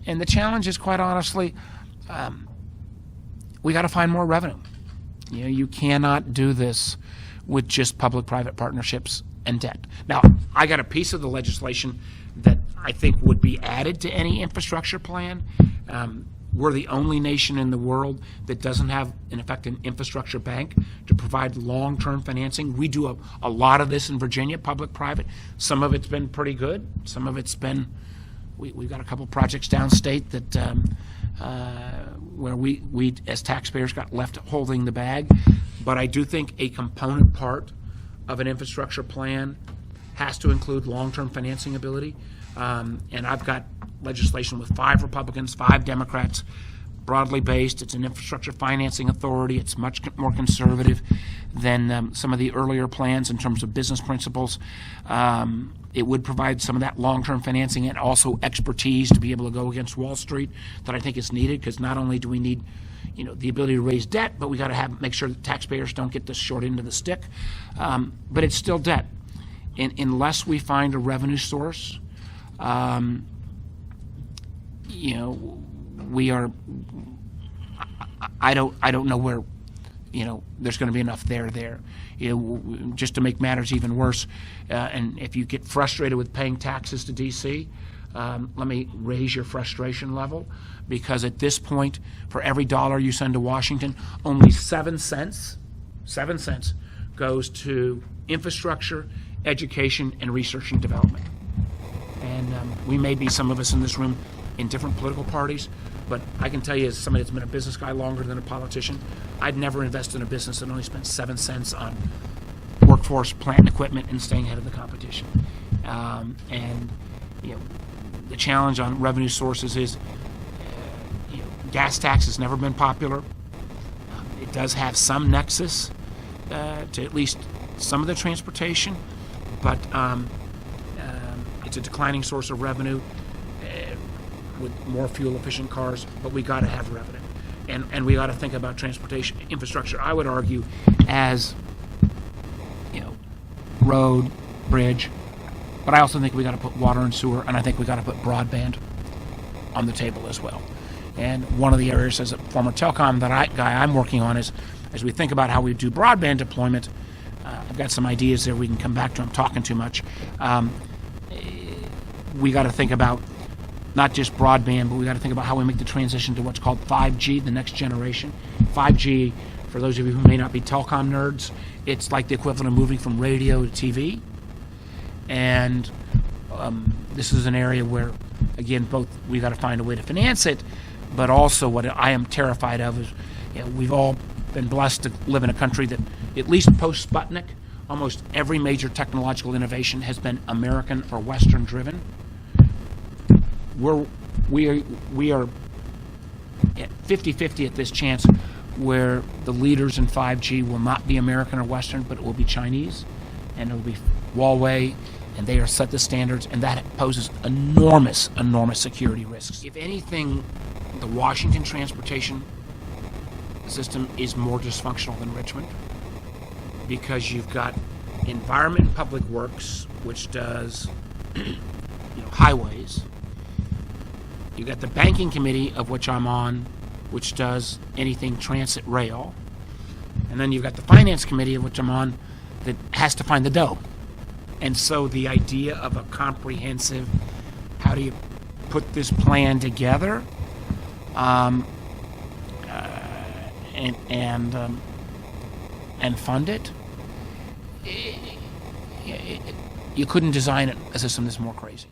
And the challenge is, quite honestly, we got to find more revenue. You cannot do this with just public-private partnerships and debt. Now, I got a piece of the legislation that I think would be added to any infrastructure plan. We're the only nation in the world that doesn't have, in effect, an infrastructure bank to provide long-term financing. We do a lot of this in Virginia, public-private. Some of it's been pretty good. Some of it's been, we've got a couple projects downstate that where we as taxpayers got left holding the bag. But I do think a component part of an infrastructure plan has to include long-term financing ability. And I've got legislation with 5 Republicans, 5 Democrats, broadly based. It's an infrastructure financing authority. It's much more conservative than some of the earlier plans in terms of business principles. It would provide some of that long-term financing and also expertise to be able to go against Wall Street that I think is needed, because not only do we need the ability to raise debt, but we got to make sure that taxpayers don't get the short end of the stick. But it's still debt. Unless we find a revenue source, we are. I don't know where, there's going to be enough there. Just to make matters even worse, and if you get frustrated with paying taxes to D.C., let me raise your frustration level, because at this point, for every dollar you send to Washington, only 7 cents goes to infrastructure, education, and research and development. And we may be, some of us in this room, in different political parties, but I can tell you, as somebody that's been a business guy longer than a politician, I'd never invest in a business that only spent 7 cents on workforce, plant, and equipment, and staying ahead of the competition. The challenge on revenue sources is, gas tax has never been popular. It does have some nexus to at least some of the transportation, but it's a declining source of revenue with more fuel-efficient cars. But we got to have revenue, and we got to think about transportation infrastructure, I would argue, as road, bridge, but I also think we got to put water and sewer, and I think we got to put broadband on the table as well. And one of the areas, as a former telecom guy I'm working on, is as we think about how we do broadband deployment. I've got some ideas there we can come back to. I'm talking too much. We got to think about not just broadband, but we got to think about how we make the transition to what's called 5G, the next generation. 5G, for those of you who may not be telecom nerds, it's like the equivalent of moving from radio to TV. And this is an area where, again, both we got to find a way to finance it, but also what I am terrified of is, we've all been blessed to live in a country that, at least post-Sputnik, almost every major technological innovation has been American or Western driven. We are at 50-50 at this chance where the leaders in 5G will not be American or Western, but it will be Chinese, and it will be Huawei, and they are set the standards, and that poses enormous security risks. If anything, the Washington transportation system is more dysfunctional than Richmond, because you've got Environment and Public Works, which does highways. You've got the Banking Committee, of which I'm on, which does anything transit rail. And then you've got the Finance Committee, of which I'm on, that has to find the dough. And so the idea of a comprehensive, how do you put this plan together, and fund it, you couldn't design a system that's more crazy.